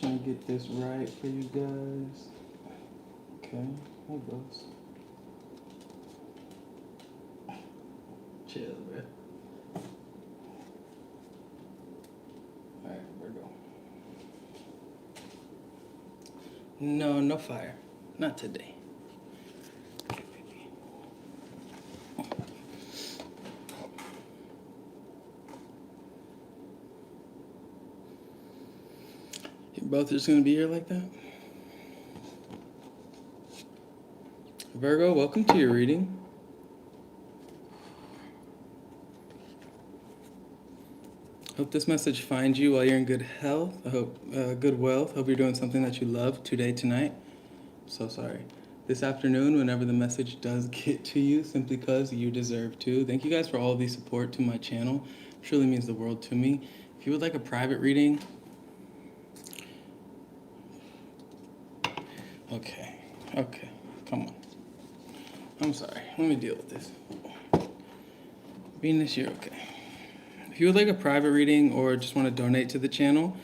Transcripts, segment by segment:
gonna get this right for you guys. Okay, there goes. Chill, bro. Alright, Virgo. No, no fire. Not today. Okay, baby. You're both just gonna be here like that? Virgo, welcome to your reading. Hope this message finds you while you're in good health. I hope good wealth. Hope you're doing something that you love today, tonight. So sorry. This afternoon, whenever the message does get to you, simply because you deserve to. Thank you guys for all the support to my channel. It truly means the world to me. If you would like a private reading, okay, come on. I'm sorry. Let me deal with this. Venus, you're okay. If you would like a private reading or just want to donate to the channel,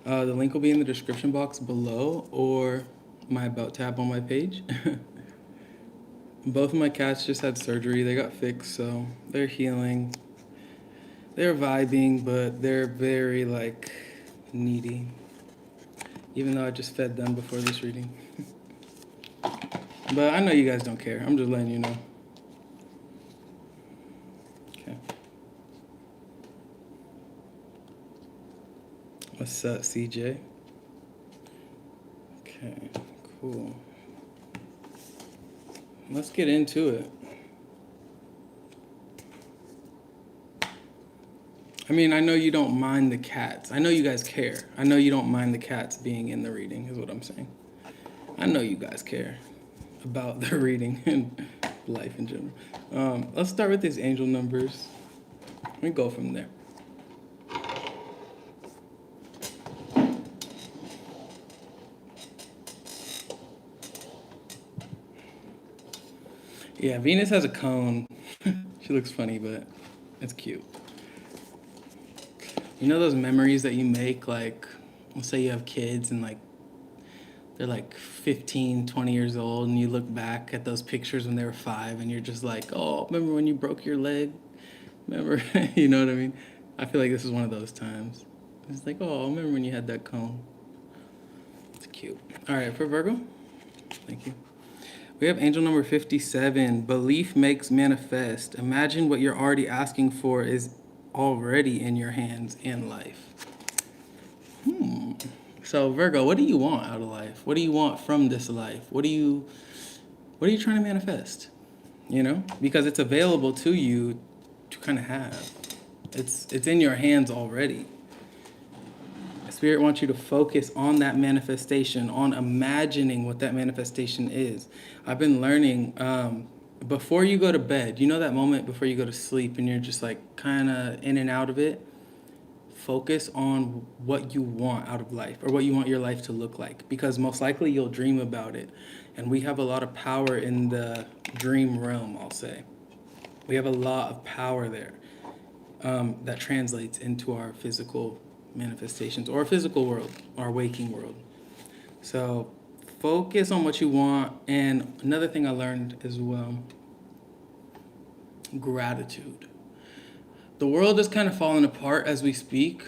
the link will be in the description box below or my About tab on my page. Both of my cats just had surgery. They got fixed, so they're healing. They're vibing, but they're very, needy. Even though I just fed them before this reading. But I know you guys don't care. I'm just letting you know. Okay. What's up, CJ? Okay, cool. Let's get into it. I mean, I know you don't mind the cats. I know you guys care. I know you don't mind the cats being in the reading, is what I'm saying. I know you guys care about the reading and life in general. Let's start with these angel numbers. Let me go from there. Yeah, Venus has a cone. She looks funny, but it's cute. You know those memories that you make, let's say you have kids and they're 15, 20 years old and you look back at those pictures when they were 5 and you're just like, oh, remember when you broke your leg? Remember? You know what I mean? I feel like this is one of those times. It's like, oh, remember when you had that cone? It's cute. All right, for Virgo, thank you. We have angel number 57. Belief makes manifest. Imagine what you're already asking for is already in your hands in life. So Virgo, what do you want out of life? What do you want from this life? What are you trying to manifest? You know? Because it's available to you to kind of have. It's in your hands already. Spirit wants you to focus on that manifestation, on imagining what that manifestation is. I've been learning before you go to bed, you know that moment before you go to sleep and you're just kind of in and out of it? Focus on what you want out of life or what you want your life to look like, because most likely you'll dream about it. And we have a lot of power in the dream realm, I'll say. We have a lot of power there that translates into our physical manifestations or physical world, our waking world. So focus on what you want. And another thing I learned as well, gratitude. The world is kind of falling apart as we speak,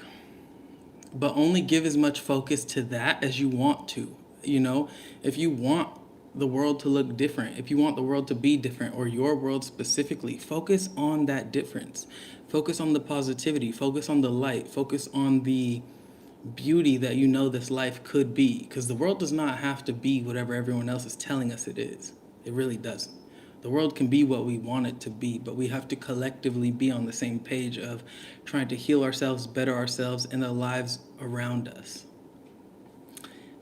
but only give as much focus to that as you want to. You know, if you want the world to look different, if you want the world to be different, or your world specifically, focus on that difference. Focus on the positivity, focus on the light, focus on the beauty that you know this life could be. Because the world does not have to be whatever everyone else is telling us it is. It really doesn't. The world can be what we want it to be, but we have to collectively be on the same page of trying to heal ourselves, better ourselves, and the lives around us.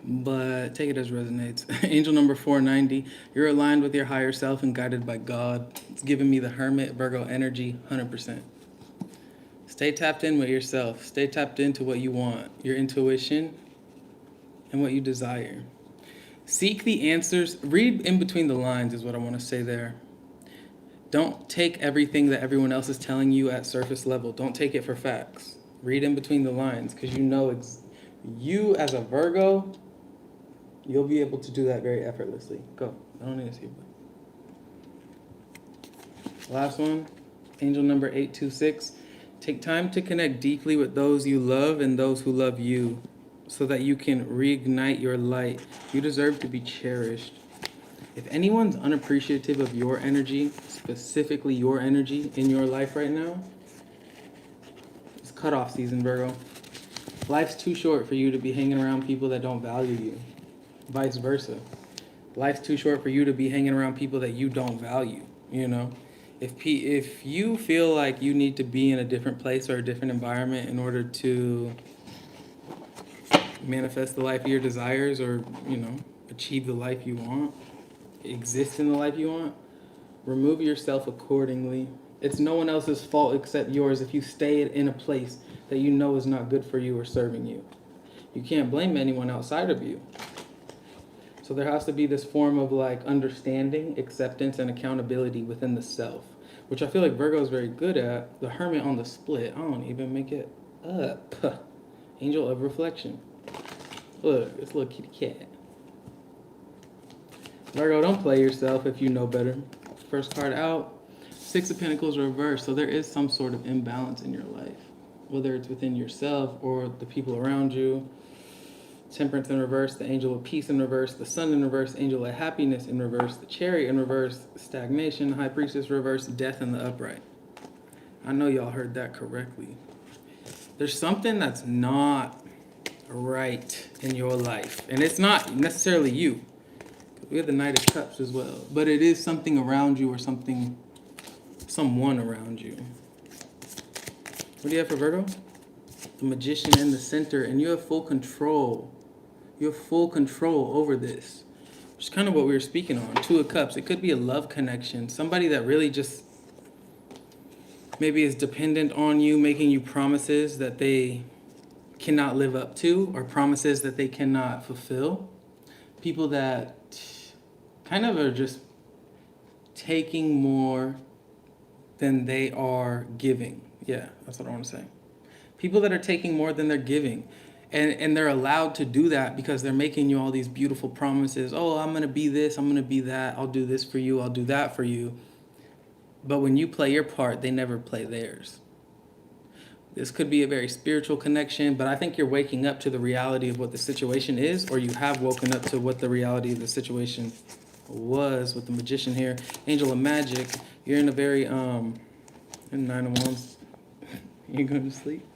But take it as resonates. Angel number 490, you're aligned with your higher self and guided by God. It's giving me the Hermit, Virgo energy, 100%. Stay tapped in with yourself. Stay tapped into what you want, your intuition, and what you desire. Seek the answers. Read in between the lines is what I want to say there. Don't take everything that everyone else is telling you at surface level. Don't take it for facts. Read in between the lines, because you know You as a Virgo, you'll be able to do that very effortlessly. Go. I don't need to see you. Last one, angel number 826. Take time to connect deeply with those you love and those who love you so that you can reignite your light. You deserve to be cherished. If anyone's unappreciative of your energy, specifically your energy in your life right now, it's cutoff season, Virgo. Life's too short for you to be hanging around people that don't value you. Vice versa. Life's too short for you to be hanging around people that you don't value, you know? If you feel like you need to be in a different place or a different environment in order to manifest the life of your desires or, you know, achieve the life you want, exist in the life you want, remove yourself accordingly. It's no one else's fault except yours if you stay in a place that you know is not good for you or serving you. You can't blame anyone outside of you. So there has to be this form of like understanding, acceptance, and accountability within the self, which I feel like Virgo is very good at. The Hermit on the split. I don't even make it up. Angel of reflection. Look, it's a little kitty cat. Virgo, don't play yourself if you know better. First card out. Six of Pentacles reversed. So there is some sort of imbalance in your life, whether it's within yourself or the people around you. Temperance in reverse, the angel of peace in reverse, the sun in reverse, angel of happiness in reverse, the chariot in reverse, stagnation, high priestess reverse, death in the upright. I know y'all heard that correctly. There's something that's not right in your life, and it's not necessarily you. We have the Knight of Cups as well, but it is something around you or someone around you. What do you have for Virgo? The Magician in the center, and you have full control. You have full control over this, which is kind of what we were speaking on. Two of Cups. It could be a love connection. Somebody that really just maybe is dependent on you, making you promises that they cannot live up to or promises that they cannot fulfill. People that kind of are just taking more than they are giving. Yeah, that's what I want to say. People that are taking more than they're giving. And they're allowed to do that because they're making you all these beautiful promises. Oh, I'm going to be this, I'm going to be that. I'll do this for you, I'll do that for you. But when you play your part, they never play theirs. This could be a very spiritual connection, but I think you're waking up to the reality of what the situation is, or you have woken up to what the reality of the situation was with the Magician here. Angel of Magic, you're in a very, in Nine of Wands, you're going to sleep.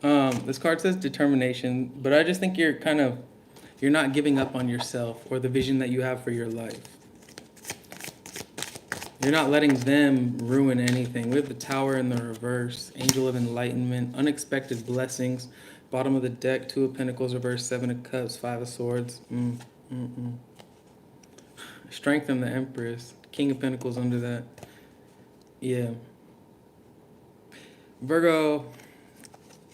This card says determination, but I just think you're not giving up on yourself or the vision that you have for your life. You're not letting them ruin anything. We have the Tower in the reverse, Angel of Enlightenment, unexpected blessings, bottom of the deck, Two of Pentacles reverse, Seven of Cups, Five of Swords. Strength in the Empress, King of Pentacles under that. Yeah. Virgo,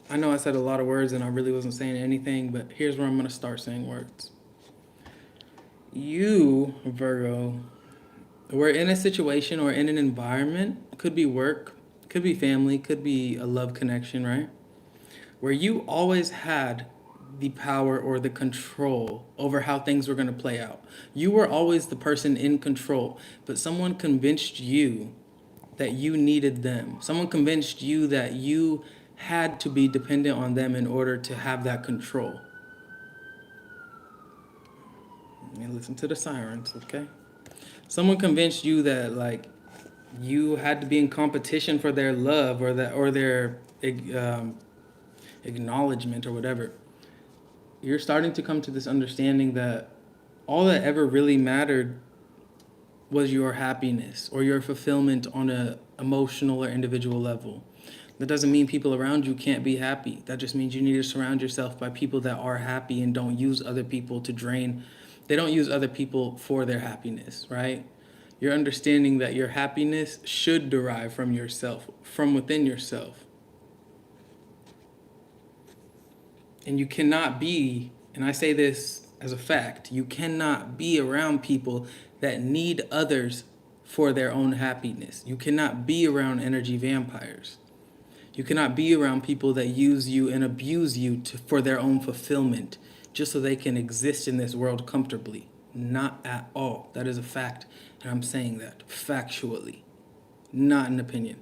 I know I said a lot of words and I really wasn't saying anything, but here's where I'm going to start saying words. You, Virgo, we're in a situation or in an environment, could be work, could be family, could be a love connection, right? Where you always had the power or the control over how things were going to play out. You were always the person in control, but someone convinced you that you needed them. Someone convinced you that you had to be dependent on them in order to have that control. And listen to the sirens, okay? Someone convinced you that like you had to be in competition for their love or their acknowledgement or whatever. You're starting to come to this understanding that all that ever really mattered was your happiness or your fulfillment on a emotional or individual level. That doesn't mean people around you can't be happy. That just means you need to surround yourself by people that are happy and don't use other people to drain. They don't use other people for their happiness, right? You're understanding that your happiness should derive from yourself, from within yourself. And you cannot be, and I say this as a fact, you cannot be around people that need others for their own happiness. You cannot be around energy vampires. You cannot be around people that use you and abuse you for their own fulfillment, just so they can exist in this world comfortably. Not at all. That is a fact. And I'm saying that factually, not an opinion.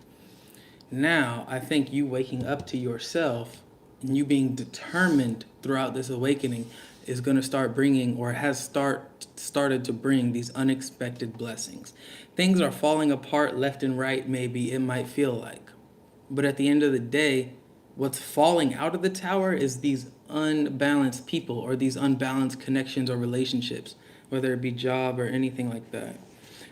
Now, I think you waking up to yourself and you being determined throughout this awakening is going to start bringing, or has started to bring, these unexpected blessings. Things are falling apart left and right, maybe it might feel like. But at the end of the day, what's falling out of the tower is these unbalanced people or these unbalanced connections or relationships, whether it be job or anything like that.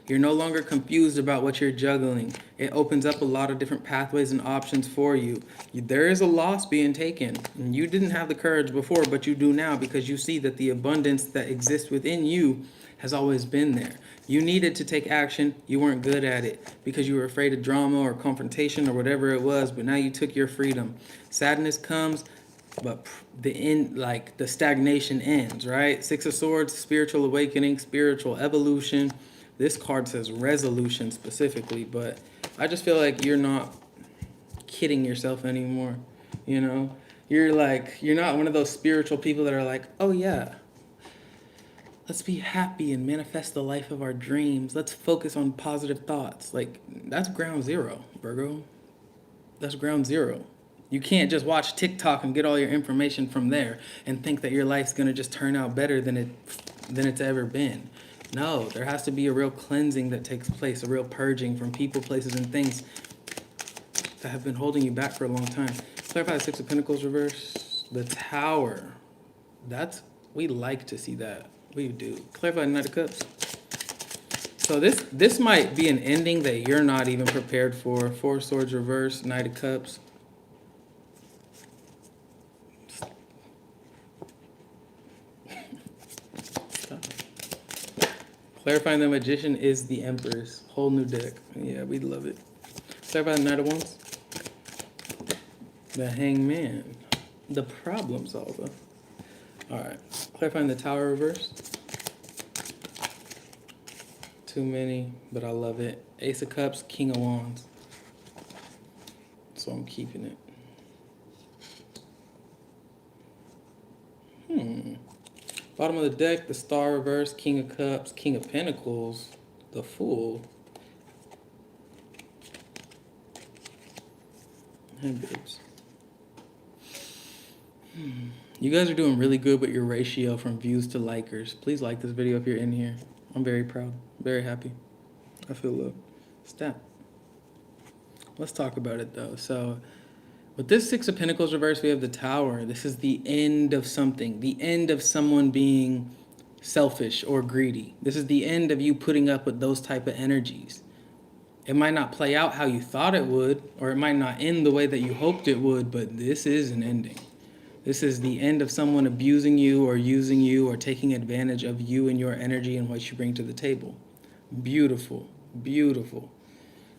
You're no longer confused about what you're juggling. It opens up a lot of different pathways and options for you. There is a loss being taken. And you didn't have the courage before, but you do now, because you see that the abundance that exists within you has always been there. You needed to take action. You weren't good at it because you were afraid of drama or confrontation or whatever it was, but now you took your freedom. Sadness comes, but the end, like the stagnation ends, right? Six of Swords, spiritual awakening, spiritual evolution. This card says resolution specifically, but I just feel like you're not kidding yourself anymore. You know, you're not one of those spiritual people that are like, oh yeah, let's be happy and manifest the life of our dreams. Let's focus on positive thoughts. Like, that's ground zero, Virgo. That's ground zero. You can't just watch TikTok and get all your information from there and think that your life's gonna just turn out better than it's ever been. No, there has to be a real cleansing that takes place, a real purging from people, places, and things that have been holding you back for a long time. Clarify the Six of Pentacles reverse. The Tower. We like to see that. We do. Clarify the Knight of Cups. So this might be an ending that you're not even prepared for. Four of Swords reverse, Knight of Cups. Clarifying the Magician is the Empress. Whole new deck. Yeah, we love it. Clarify the Knight of Wands. The Hangman. The Problem Solver. Alright. Clarifying the Tower reverse. Too many, but I love it. Ace of Cups, King of Wands. So I'm keeping it. Bottom of the deck, the Star reverse, King of Cups, King of Pentacles, the Fool. Hey, babes. You guys are doing really good with your ratio from views to likers. Please like this video if you're in here. I'm very proud, very happy. I feel love. Stat. Let's talk about it though. So with this Six of Pentacles reverse, we have the Tower. This is the end of something. The end of someone being selfish or greedy. This is the end of you putting up with those type of energies. It might not play out how you thought it would, or it might not end the way that you hoped it would, but this is an ending. This is the end of someone abusing you or using you or taking advantage of you and your energy and what you bring to the table. Beautiful, beautiful.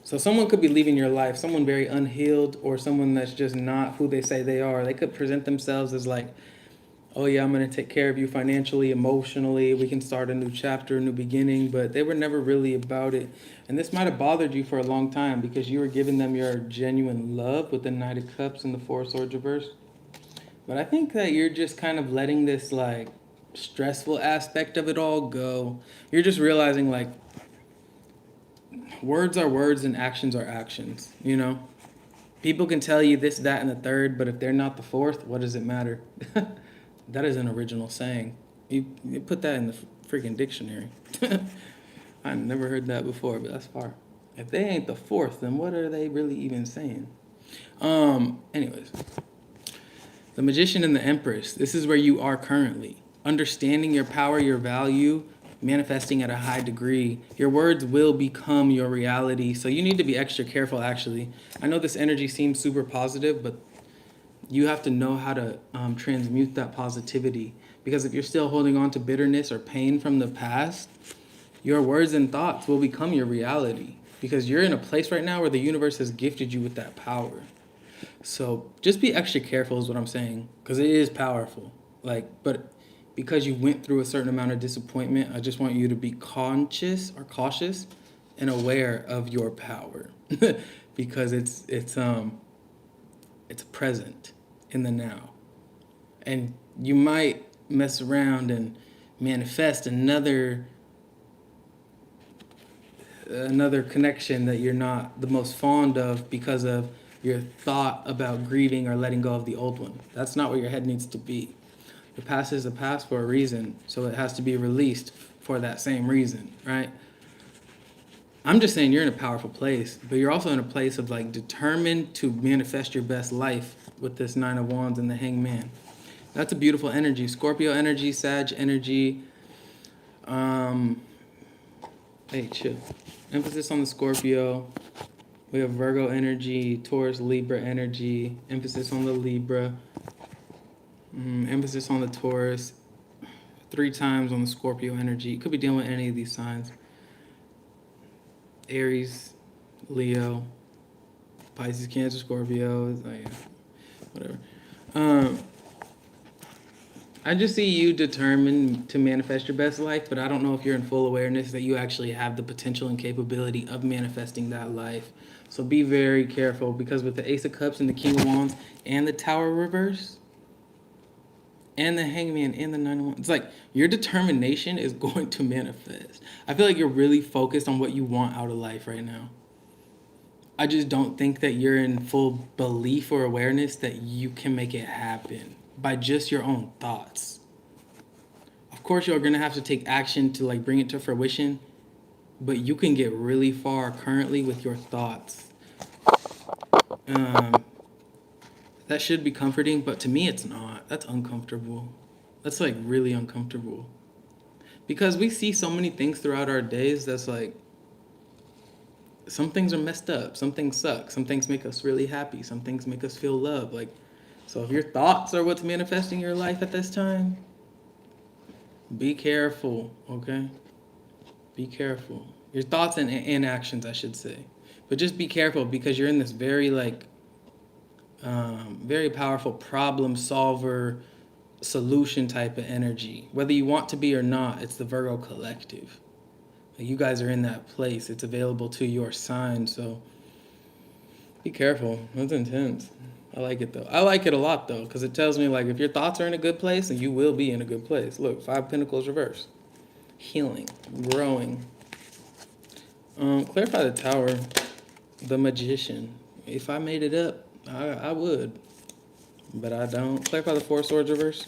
So someone could be leaving your life, someone very unhealed, or someone that's just not who they say they are. They could present themselves as like, oh yeah, I'm going to take care of you financially, emotionally. We can start a new chapter, a new beginning, but they were never really about it. And this might have bothered you for a long time because you were giving them your genuine love with the Knight of Cups and the Four of Swords reverse. But I think that you're just kind of letting this like stressful aspect of it all go. You're just realizing like, words are words and actions are actions, you know? People can tell you this, that, and the third, but if they're not the fourth, what does it matter? That is an original saying. You put that in the freaking dictionary. I never heard that before, but that's far. If they ain't the fourth, then what are they really even saying? Anyways. The Magician and the Empress. This is where you are currently. Understanding your power, your value, manifesting at a high degree. Your words will become your reality. So you need to be extra careful, actually. I know this energy seems super positive, but you have to know how to transmute that positivity. Because if you're still holding on to bitterness or pain from the past, your words and thoughts will become your reality. Because you're in a place right now where the universe has gifted you with that power. So just be extra careful is what I'm saying. Because it is powerful. But because you went through a certain amount of disappointment, I just want you to be conscious or cautious and aware of your power. Because it's It's present in the now. And you might mess around and manifest another connection that you're not the most fond of because of your thought about grieving or letting go of the old one. That's not where your head needs to be. The past is the past for a reason, so it has to be released for that same reason, right? I'm just saying you're in a powerful place, but you're also in a place of like determined to manifest your best life with this Nine of Wands and the Hangman. That's a beautiful energy. Scorpio energy, Sag energy. Hey, chill. Emphasis on the Scorpio. We have Virgo energy, Taurus, Libra energy. Emphasis on the Libra. Emphasis on the Taurus. 3 times on the Scorpio energy. Could be dealing with any of these signs. Aries, Leo, Pisces, Cancer, Scorpio. Whatever. I just see you determined to manifest your best life, but I don't know if you're in full awareness that you actually have the potential and capability of manifesting that life. So be very careful, because with the Ace of Cups and the King of Wands and the Tower reverse and the Hangman and the Nine of Wands, it's like your determination is going to manifest. I feel like you're really focused on what you want out of life right now. I just don't think that you're in full belief or awareness that you can make it happen by just your own thoughts. Of course, you're going to have to take action to like bring it to fruition, but you can get really far currently with your thoughts. That should be comforting, but to me it's not. That's uncomfortable. That's like really uncomfortable. Because we see so many things throughout our days that's like, some things are messed up, some things suck, some things make us really happy, some things make us feel love. Like, so if your thoughts are what's manifesting your life at this time, be careful, okay? Be careful. Your thoughts and actions, I should say. But just be careful, because you're in this very like, very powerful problem solver, solution type of energy. Whether you want to be or not, it's the Virgo collective. You guys are in that place. It's available to your sign, so be careful. That's intense. I like it though. I like it a lot though, because it tells me like if your thoughts are in a good place, then you will be in a good place. Look, 5 Pentacles reverse. Healing, growing. Clarify the Tower, the Magician. If I made it up, I would, but I don't. Clarify the 4 Swords reverse.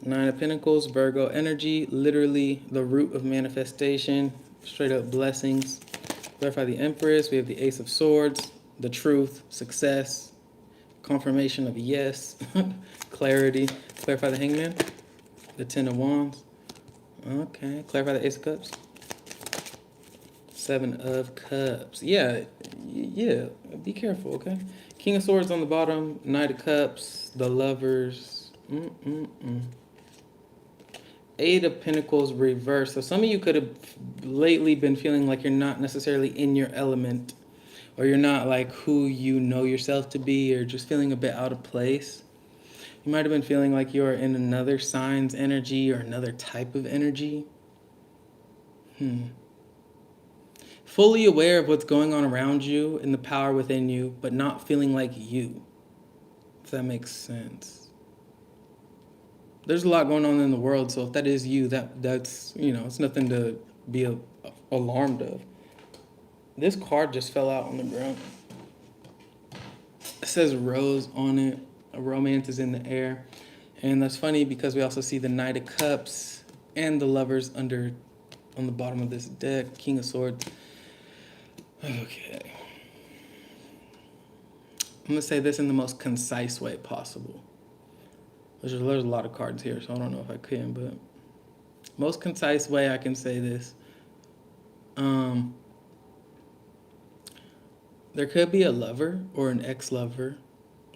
9 of Pentacles, Virgo energy, literally the root of manifestation, straight up blessings. Clarify the Empress. We have the Ace of Swords, the truth, success, confirmation of yes, clarity. Clarify the Hangman, the 10 of Wands. Okay, clarify the Ace of Cups. 7 of Cups. Yeah, be careful, okay? King of Swords on the bottom, Knight of Cups, the Lovers. 8 of Pentacles reverse. So some of you could have lately been feeling like you're not necessarily in your element, or you're not like who you know yourself to be, or just feeling a bit out of place. You might have been feeling like you're in another sign's energy or another type of energy. Fully aware of what's going on around you and the power within you, but not feeling like you. If that makes sense. There's a lot going on in the world, so if that is you, that's it's nothing to be alarmed of. This card just fell out on the ground. It says rose on it. A romance is in the air. And that's funny because we also see the Knight of Cups and the Lovers on the bottom of this deck. King of Swords. Okay. I'm going to say this in the most concise way possible. There's a lot of cards here, so I don't know if I can, but most concise way I can say this. There could be a lover or an ex-lover.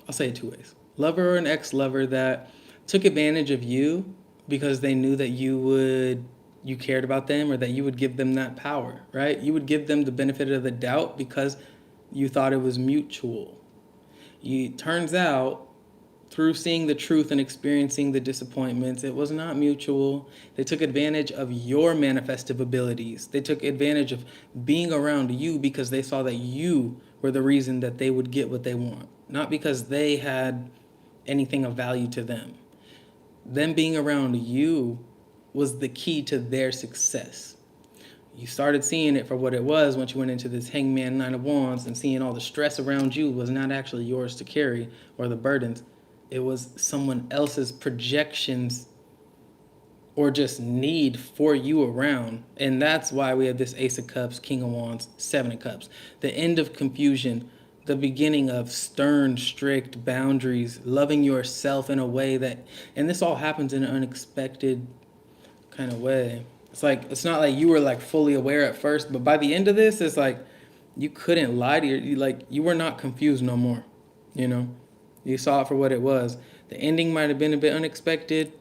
I'll say it 2 ways. Lover or an ex-lover that took advantage of you because they knew that you cared about them, or that you would give them that power, right? You would give them the benefit of the doubt because you thought it was mutual. Turns out, through seeing the truth and experiencing the disappointments, it was not mutual. They took advantage of your manifestive abilities. They took advantage of being around you because they saw that you were the reason that they would get what they want, not because they had anything of value to them. Them being around you was the key to their success. You started seeing it for what it was once you went into this hangman 9 of wands, and seeing all the stress around you was not actually yours to carry, or the burdens. It was someone else's projections or just need for you around. And that's why we have this Ace of Cups, King of Wands, 7 of Cups. The end of confusion, the beginning of stern, strict boundaries, loving yourself in a way that, and this all happens in an unexpected kind of way. It's like, it's not like you were like fully aware at first, but by the end of this, it's like you couldn't lie to you were not confused no more. You know, you saw it for what it was. The ending might have been a bit unexpected,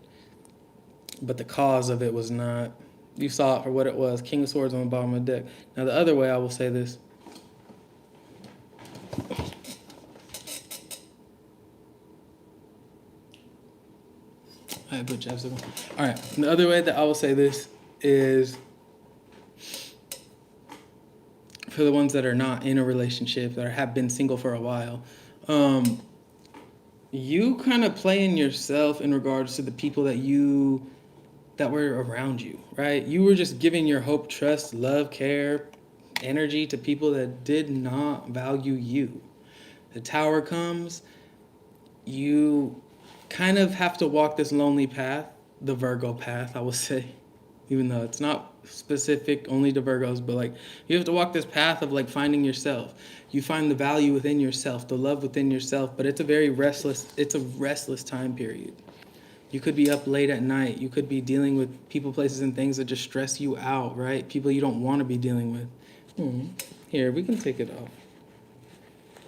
but the cause of it was not. You saw it for what it was. King of Swords on the bottom of the deck. Now the other way I will say this. I put chapstick on. All right. The other way that I will say this is for the ones that are not in a relationship, that have been single for a while. You kind of play in yourself in regards to the people that were around you, right? You were just giving your hope, trust, love, care, energy to people that did not value you. The Tower comes, you kind of have to walk this lonely path, the Virgo path, I would say, even though it's not specific only to Virgos, but like you have to walk this path of like finding yourself. You find the value within yourself, the love within yourself, but it's a restless time period. You could be up late at night. You could be dealing with people, places, and things that just stress you out, right? People you don't want to be dealing with. Here, we can take it off.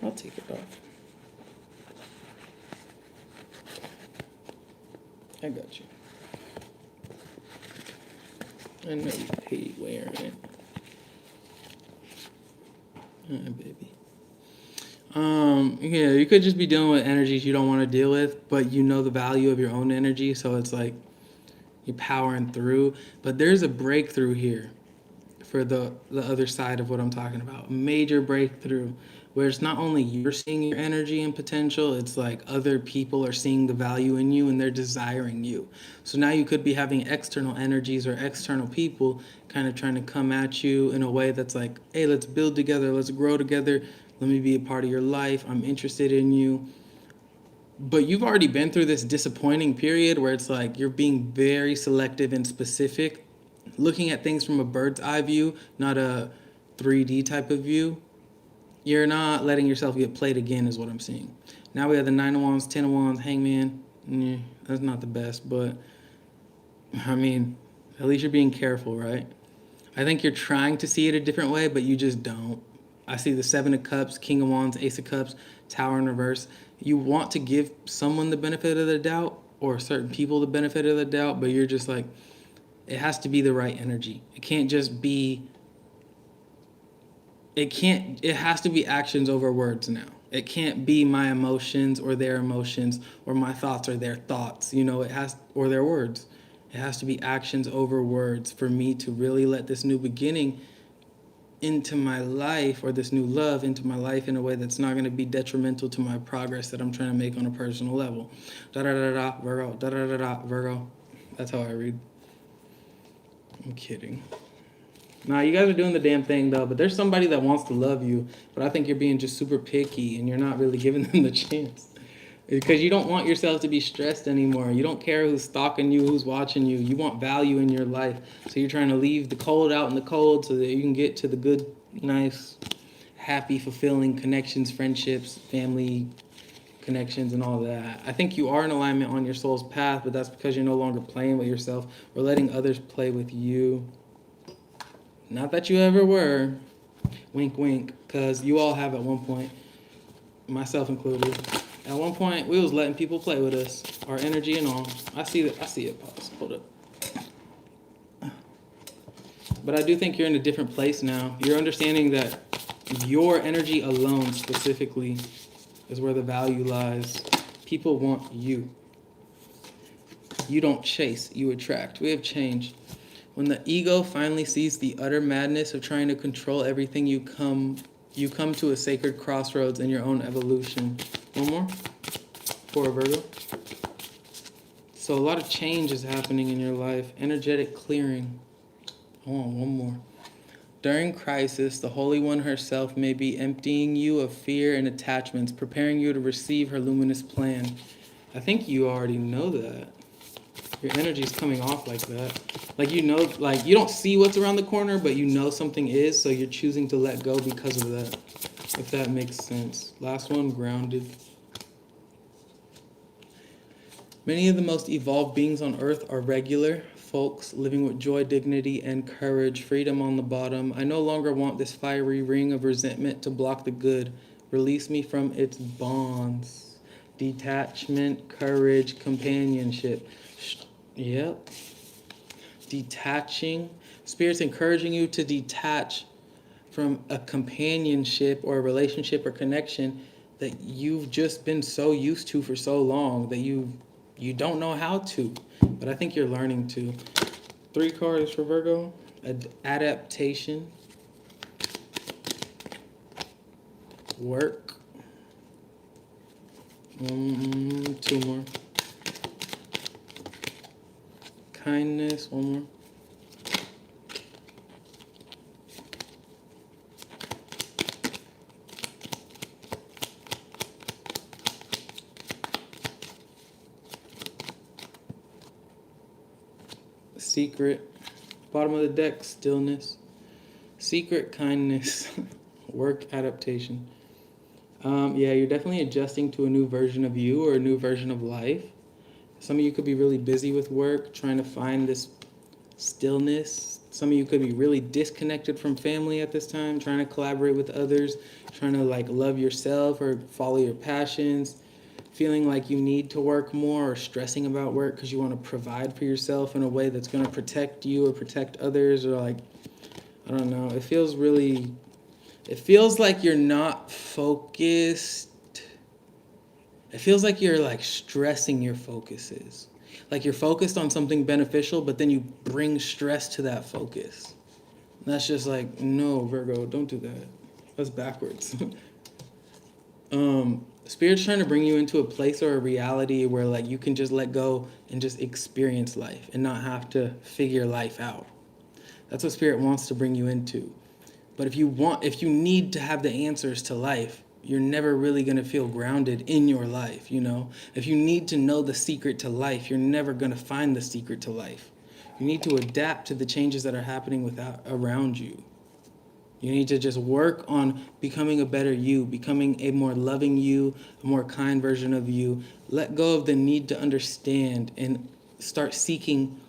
I'll take it off. I got you. I know you hate wearing it. Baby. Yeah, you could just be dealing with energies you don't want to deal with, but you know the value of your own energy, so it's like you're powering through. But there's a breakthrough here for the other side of what I'm talking about. A major breakthrough where it's not only you're seeing your energy and potential, it's like other people are seeing the value in you and they're desiring you. So now you could be having external energies or external people kind of trying to come at you in a way that's like, hey, let's build together, let's grow together, let me be a part of your life, I'm interested in you. But you've already been through this disappointing period where it's like you're being very selective and specific, looking at things from a bird's eye view, not a 3D type of view. You're not letting yourself get played again is what I'm seeing. Now we have the 9 of Wands, 10 of Wands, Hangman. That's not the best, but I mean, at least you're being careful, right? I think you're trying to see it a different way, but you just don't. I see the 7 of Cups, King of Wands, Ace of Cups, Tower in reverse. You want to give someone the benefit of the doubt or certain people the benefit of the doubt, but you're just like, it has to be the right energy. It can't just be, it has to be actions over words now. It can't be my emotions or their emotions or my thoughts or their thoughts, or their words. It has to be actions over words for me to really let this new beginning into my life, or this new love into my life, in a way that's not going to be detrimental to my progress that I'm trying to make on a personal level. Da-da-da-da, Virgo, da-da-da-da, Virgo. That's how I read. I'm kidding. Nah, you guys are doing the damn thing, though, but there's somebody that wants to love you, but I think you're being just super picky, and you're not really giving them the chance. Because you don't want yourself to be stressed anymore. You don't care who's stalking you, who's watching you. You want value in your life. So you're trying to leave the cold out in the cold so that you can get to the good, nice, happy, fulfilling connections, friendships, family connections, and all that. I think you are in alignment on your soul's path, but that's because you're no longer playing with yourself or letting others play with you. Not that you ever were. Wink, wink. Because you all have at one point, myself included. At one point, we was letting people play with us, our energy and all. I see it. Pause. Hold up. But I do think you're in a different place now. You're understanding that your energy alone, specifically, is where the value lies. People want you. You don't chase, you attract. We have changed. When the ego finally sees the utter madness of trying to control everything you come You come to a sacred crossroads in your own evolution. One more for Virgo. So a lot of change is happening in your life. Energetic clearing. Hold on, one more. During crisis, the Holy One herself may be emptying you of fear and attachments, preparing you to receive her luminous plan. I think you already know that. Your energy is coming off like that. Like, you know, like you don't see what's around the corner, but you know something is, so you're choosing to let go because of that. If that makes sense. Last one, grounded. Many of the most evolved beings on earth are regular folks living with joy, dignity, and courage, freedom on the bottom. I no longer want this fiery ring of resentment to block the good. Release me from its bonds. Detachment, courage, companionship. Yep. Detaching. Spirit's encouraging you to detach from a companionship or a relationship or connection that you've just been so used to for so long that you don't know how to, but I think you're learning to. 3 cards for Virgo. Adaptation. Work. 2 more. Kindness. 1 more. Secret. Bottom of the deck, stillness. Secret, kindness. Work, adaptation. Yeah, you're definitely adjusting to a new version of you or a new version of life. Some of you could be really busy with work, trying to find this stillness. Some of you could be really disconnected from family at this time, trying to collaborate with others, trying to like love yourself or follow your passions. Feeling like you need to work more or stressing about work because you want to provide for yourself in a way that's going to protect you or protect others, or like, I don't know. It feels like you're not focused. It feels like you're like stressing your focuses. Like you're focused on something beneficial, but then you bring stress to that focus. And that's just like, no, Virgo, don't do that. That's backwards. Spirit's trying to bring you into a place or a reality where like you can just let go and just experience life and not have to figure life out. That's what Spirit wants to bring you into. But if you need to have the answers to life, you're never really going to feel grounded in your life, you know? If you need to know the secret to life, you're never going to find the secret to life. You need to adapt to the changes that are happening around you. You need to just work on becoming a better you, becoming a more loving you, a more kind version of you. Let go of the need to understand and start seeking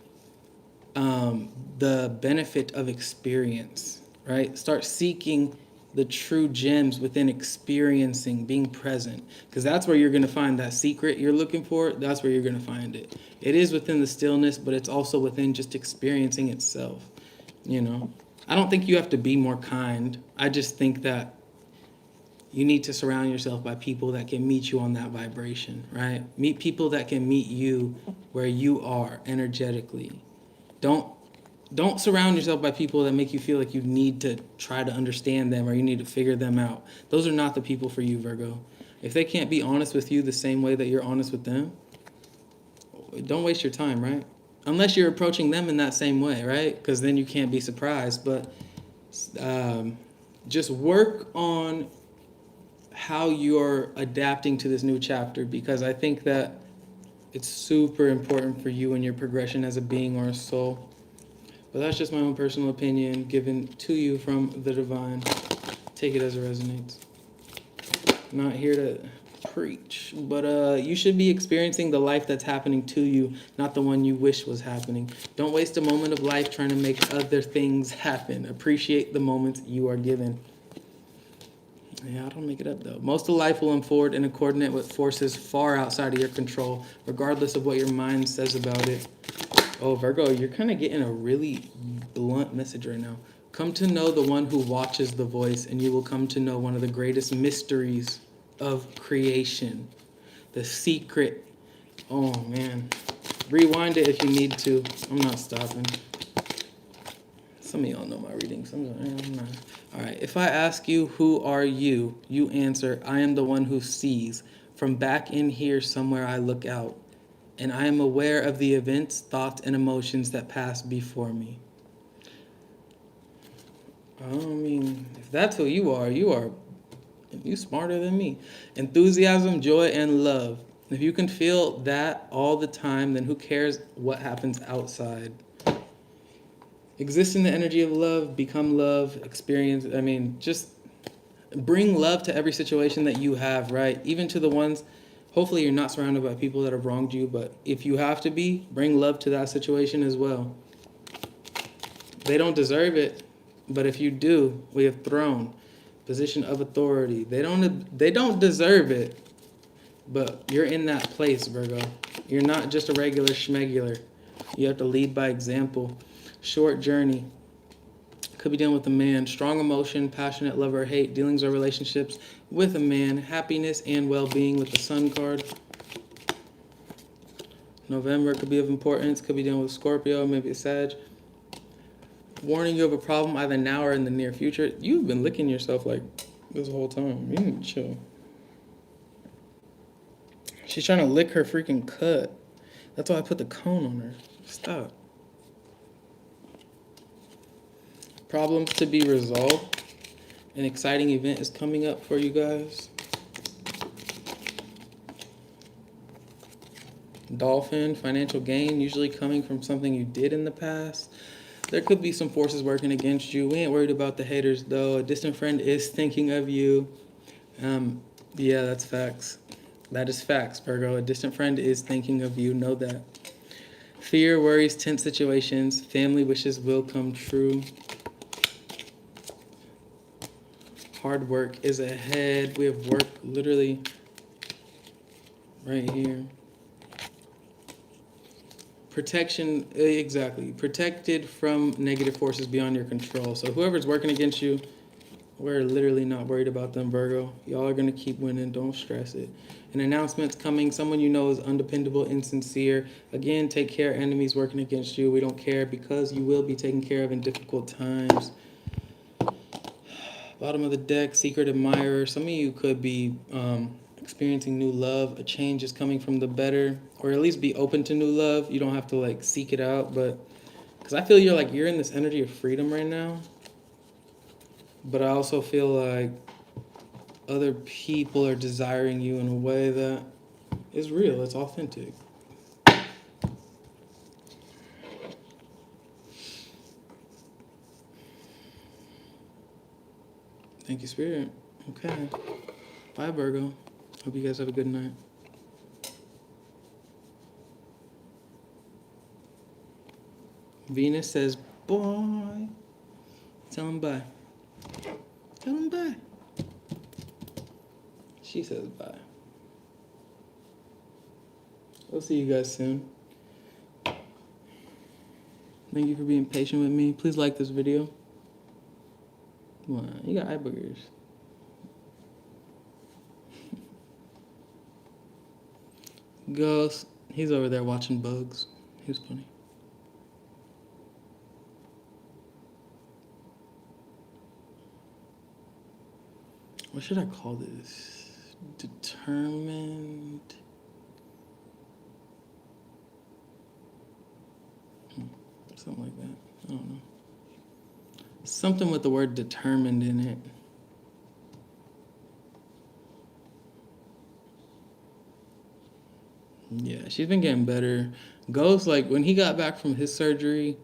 the benefit of experience, right? Start seeking the true gems within experiencing, being present. Because that's where you're going to find that secret you're looking for. That's where you're going to find it. It is within the stillness, but it's also within just experiencing itself, you know? I don't think you have to be more kind. I just think that you need to surround yourself by people that can meet you on that vibration, right? Meet people that can meet you where you are energetically. Don't surround yourself by people that make you feel like you need to try to understand them or you need to figure them out. Those are not the people for you, Virgo. If they can't be honest with you the same way that you're honest with them, don't waste your time, right? Unless you're approaching them in that same way, right? Because then you can't be surprised. But just work on how you're adapting to this new chapter, because I think that it's super important for you and your progression as a being or a soul. But that's just my own personal opinion given to you from the divine. Take it as it resonates. I'm not here to preach, but you should be experiencing the life that's happening to you, not the one you wish was happening. Don't waste a moment of life trying to make other things happen. Appreciate the moments you are given. Yeah, I don't make it up though. Most of life will unfold in accordance with forces far outside of your control, regardless of what your mind says about it. Oh, Virgo, you're kind of getting a really blunt message right now. Come to know the one who watches the voice, and you will come to know one of the greatest mysteries of creation. The secret. Oh, man. Rewind it if you need to. I'm not stopping. Some of y'all know my readings. All right. If I ask you, who are you? You answer, I am the one who sees. From back in here somewhere I look out. And I am aware of the events, thoughts, and emotions that pass before me. I mean, if that's who you are you smarter than me. Enthusiasm, joy, and love. If you can feel that all the time, then who cares what happens outside? Exist in the energy of love, become love, experience. I mean, just bring love to every situation that you have, right? Even to the ones, hopefully you're not surrounded by people that have wronged you, but if you have to be, bring love to that situation as well. They don't deserve it, but if you do, we have throne, position of authority. They don't deserve it, but you're in that place, Virgo. You're not just a regular schmegular. You have to lead by example. Short journey. Could be dealing with a man. Strong emotion, passionate love or hate, dealings or relationships with a man. Happiness and well-being with the Sun card. November could be of importance. Could be dealing with Scorpio, maybe a Sag. Warning you of a problem either now or in the near future. You've been licking yourself like this whole time. You need to chill. She's trying to lick her freaking cut. That's why I put the cone on her. Stop. Problems to be resolved. An exciting event is coming up for you guys. Dolphin, financial gain, usually coming from something you did in the past. There could be some forces working against you. We ain't worried about the haters, though. A distant friend is thinking of you. Yeah, that's facts. That is facts, Virgo. A distant friend is thinking of you. Know that. Fear, worries, tense situations. Family wishes will come true. Hard work is ahead. We have work literally right here. Protection, exactly. Protected from negative forces beyond your control. So whoever's working against you, we're literally not worried about them, Virgo. Y'all are going to keep winning. Don't stress it. An announcement's coming. Someone you know is undependable, insincere. Again, take care. Enemies working against you. We don't care because you will be taken care of in difficult times. Bottom of the deck, secret admirer. Some of you could be experiencing new love. A change is coming from the better, or at least be open to new love. You don't have to like seek it out, but because I feel you're in this energy of freedom right now. But I also feel like other people are desiring you in a way that is real. It's authentic. Thank you, Spirit. Okay. Bye, Virgo. Hope you guys have a good night. Venus says, boy. Tell him bye. Tell him bye. She says bye. We'll see you guys soon. Thank you for being patient with me. Please like this video. Wow, you got eye boogers. Ghost, he's over there watching bugs. He was funny. What should I call this? Determined. Something like that. I don't know. Something with the word determined in it. Yeah, she's been getting better. Ghost, like, when he got back from his surgery,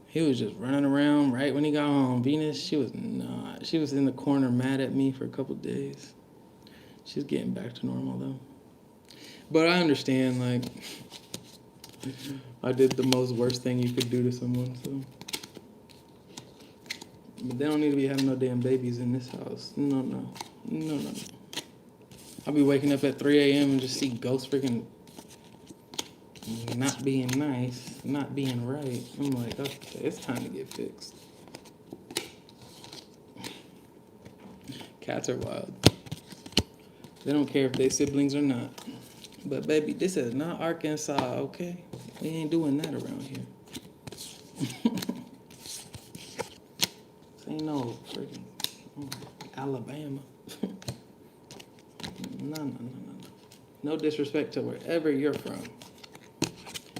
he was just running around right when he got home. Venus, she was not. She was in the corner mad at me for a couple days. She's getting back to normal, though. But I understand, like, I did the most worst thing you could do to someone, so. But they don't need to be having no damn babies in this house. No. I'll be waking up at 3 a.m. and just see ghosts freaking not being nice, not being right. I'm like, okay, it's time to get fixed. Cats are wild. They don't care if they're siblings or not. But baby, this is not Arkansas, okay? We ain't doing that around here. ain't no freaking Alabama. No. No disrespect to wherever you're from.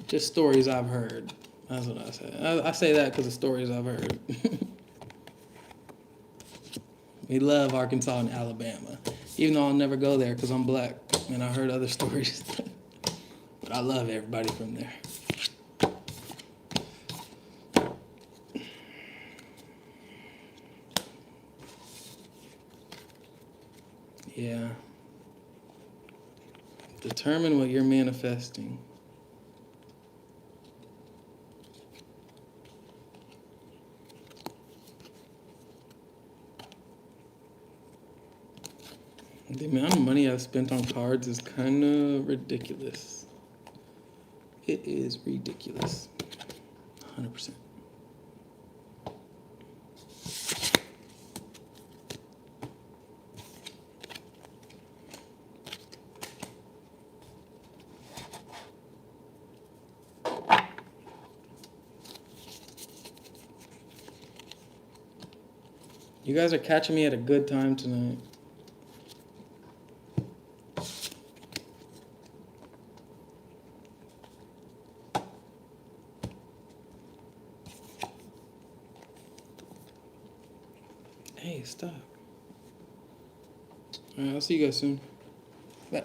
Just stories I've heard. That's what I say. I say that because of stories I've heard. We love Arkansas and Alabama. Even though I'll never go there because I'm black and I heard other stories. But I love everybody from there. Yeah. Determine what you're manifesting. The amount of money I've spent on cards is kind of ridiculous. It is ridiculous. 100%. You guys are catching me at a good time tonight. Hey, stop. All right, I'll see you guys soon. Bye.